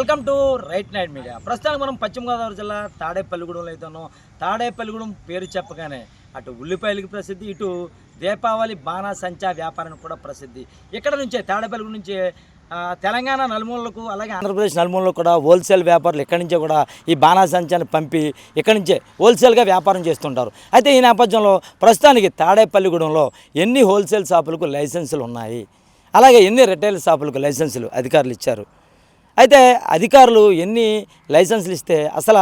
Welcome to right night media. ప్రస్తుతానికి మనం పశ్చిమ గోదావరి జిల్లా తాడేపల్లిగూడెంలో అయితే ఉన్నాం. తాడేపల్లిగూడెం పేరు చెప్పగానే అటు ఉల్లిపాయలకి ప్రసిద్ధి, ఇటు దీపావళి బాణాసంచా వ్యాపారానికి కూడా ప్రసిద్ధి. ఇక్కడ నుంచే తాడేపల్లిగూడెం నుంచి తెలంగాణ నలుమూలలకు, అలాగే ఆంధ్రప్రదేశ్ నలుమూలలకు కూడా హోల్సేల్ వ్యాపారులు ఇక్కడి నుంచే కూడా ఈ బాణాసంచాన్ని పంపి ఇక్కడి నుంచే హోల్సేల్గా వ్యాపారం చేస్తుంటారు. అయితే ఈ నేపథ్యంలో ప్రస్తుతానికి తాడేపల్లిగూడెంలో ఎన్ని హోల్సేల్ షాపులకు లైసెన్సులు ఉన్నాయి, అలాగే ఎన్ని రిటైల్ షాపులకు లైసెన్సులు అధికారులు ఇచ్చారు, అయితే అధికారులు ఎన్ని లైసెన్సులు ఇస్తే అసలు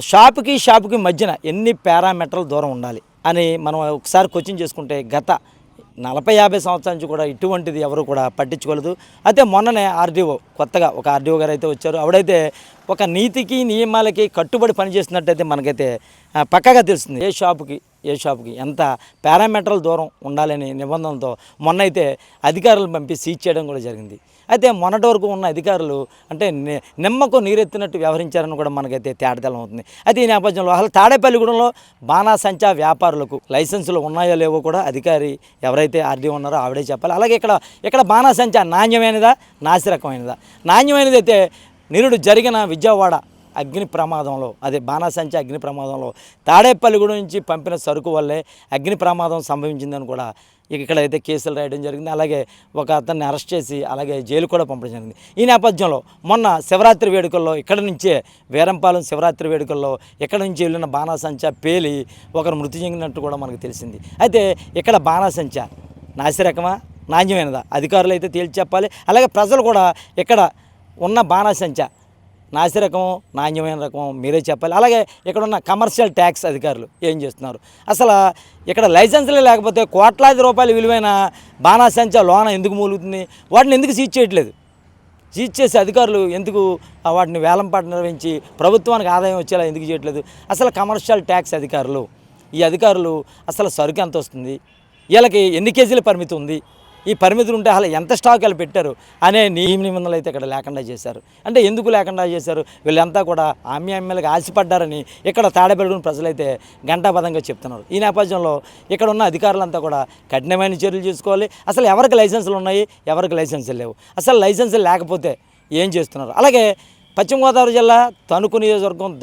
షాపుకి మధ్యన ఎన్ని పారామీటర్ల దూరం ఉండాలి అని మనం ఒకసారి క్వశ్చన్ చేసుకుంటే గత 40-50 సంవత్సరాల నుంచి కూడా ఇటువంటిది ఎవరు కూడా పట్టించుకోలేదు. అయితే మొన్ననే కొత్తగా ఒక ఆర్డీఓ గారు అయితే వచ్చారు. ఆవిడైతే ఒక నీతికి నియమాలకి కట్టుబడి పనిచేస్తున్నట్టయితే మనకైతే పక్కాగా తెలుస్తుంది ఏ షాపుకి ఎంత పారామీటర్ల దూరం ఉండాలని నిబంధనలతో మొన్న అయితే అధికారులను పంపి సీజ్ చేయడం కూడా జరిగింది. అయితే మొన్నటి వరకు ఉన్న అధికారులు అంటే నిమ్మకు నీరెత్తినట్టు వ్యవహరించారని కూడా మనకైతే తేటతెల్లం అవుతుంది. అయితే ఈ నేపథ్యంలో అసలు తాడేపల్లిగూడెంలో బాణాసంచా వ్యాపారులకు లైసెన్సులు ఉన్నాయో లేవో కూడా అధికారి ఎవరైతే ఆర్డీ ఉన్నారో ఆవిడే చెప్పాలి. అలాగే ఇక్కడ బాణాసంచా నాణ్యమైనదా, నాసిరకమైనదా? నాణ్యమైనది అయితే నిరుడు జరిగిన విజయవాడ అగ్ని ప్రమాదంలో, అదే బాణాసంచా అగ్ని ప్రమాదంలో తాడేపల్లిగూడెం నుంచి పంపిన సరుకు వల్లే అగ్ని ప్రమాదం సంభవించిందని కూడా ఇక్కడైతే కేసులు రాయడం జరిగింది. అలాగే ఒక అతన్ని అరెస్ట్ చేసి అలాగే జైలు కూడా పంపడం జరిగింది. ఈ నేపథ్యంలో మొన్న శివరాత్రి వేడుకల్లో ఇక్కడ నుంచే వీరంపాలెం శివరాత్రి వేడుకల్లో ఇక్కడ నుంచి వెళ్ళిన బాణాసంచా పేలి ఒకరు మృతి చెందినట్టు కూడా మనకు తెలిసింది. అయితే ఇక్కడ బాణాసంచా నాసిరకమా, నాణ్యమైనదా? అధికారులు అయితే తేల్చి చెప్పాలి. అలాగే ప్రజలు కూడా ఇక్కడ ఉన్న బాణాసంచా నాసిరకం, నాణ్యమైన రకం మీరే చెప్పాలి. అలాగే ఇక్కడ ఉన్న కమర్షియల్ ట్యాక్స్ అధికారులు ఏం చేస్తున్నారు? అసలు ఇక్కడ లైసెన్సులే లేకపోతే కోట్లాది రూపాయల విలువైన బాణాసంచా లోన ఎందుకు మూలుగుతుంది? వాటిని ఎందుకు సీజ్ చేయట్లేదు? సీజ్ చేసే అధికారులు ఎందుకు వాటిని వేలంపాట నిర్వహించి ప్రభుత్వానికి ఆదాయం వచ్చేలా ఎందుకు చేయట్లేదు? అసలు కమర్షియల్ ట్యాక్స్ అధికారులు, ఈ అధికారులు అసలు సరుకు ఎంత వస్తుంది, వీళ్ళకి ఎన్ని కేజీల పరిమితి ఉంది, ఈ పరిమితులు ఉంటే అసలు ఎంత స్టాక్ వాళ్ళు పెట్టారు అనే నిబంధనలు అయితే ఇక్కడ లేకుండా చేశారు. అంటే ఎందుకు లేకుండా చేశారు? వీళ్ళంతా కూడా ఎమ్మెల్యేలకు ఆశపడ్డారని ఇక్కడ తాడేపల్లిగూడెం ప్రజలైతే ఘంటాపథంగా చెప్తున్నారు. ఈ నేపథ్యంలో ఇక్కడ ఉన్న అధికారులంతా కూడా కఠినమైన చర్యలు తీసుకోవాలి. అసలు ఎవరికి లైసెన్సులు ఉన్నాయి, ఎవరికి లైసెన్సులు లేవు, అసలు లైసెన్సులు లేకపోతే ఏం చేస్తున్నారు? అలాగే పశ్చిమ గోదావరి జిల్లా తణుకు నియోజకవర్గం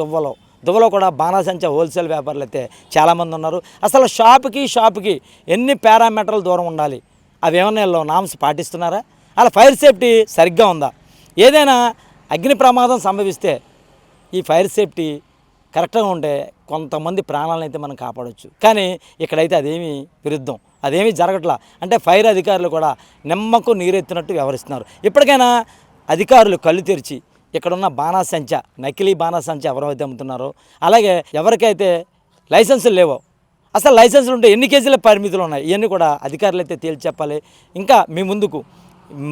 దువ్వలో కూడా బాణాసంచా హోల్సేల్ వ్యాపారులు అయితే చాలామంది ఉన్నారు. అసలు షాపుకి ఎన్ని పారామీటర్ల దూరం ఉండాలి, అవి ఏమన్నా నామ్స్ పాటిస్తున్నారా? అలా ఫైర్ సేఫ్టీ సరిగ్గా ఉందా? ఏదైనా అగ్ని ప్రమాదం సంభవిస్తే ఈ ఫైర్ సేఫ్టీ కరెక్ట్గా ఉంటే కొంతమంది ప్రాణాలను అయితే మనం కాపాడవచ్చు. కానీ ఇక్కడైతే అదేమీ విరుద్ధం, అదేమీ జరగట్లా. అంటే ఫైర్ అధికారులు కూడా నిమ్మకు నీరెత్తినట్టు వ్యవహరిస్తున్నారు. ఇప్పటికైనా అధికారులు కళ్ళు తెరిచి ఇక్కడున్న బాణాసంచా, నకిలీ బాణాసంచా ఎవరైతే అమ్ముతున్నారో, అలాగే ఎవరికైతే లైసెన్సులు లేవో, అసలు లైసెన్సులు ఉంటే ఎన్ని కేజీల పరిమితులు ఉన్నాయి, ఇవన్నీ కూడా అధికారులు అయితే తేల్చి చెప్పాలి. ఇంకా మీ ముందుకు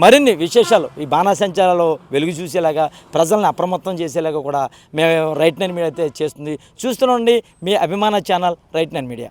మరిన్ని విశేషాలు ఈ బాణాసంచాలలో వెలుగు చూసేలాగా, ప్రజల్ని అప్రమత్తం చేసేలాగా కూడా మేము రైట్ నైన్ మీడియా అయితే చేస్తుంది. చూస్తుండండి మీ అభిమాన ఛానల్ రైట్ నైన్ మీడియా.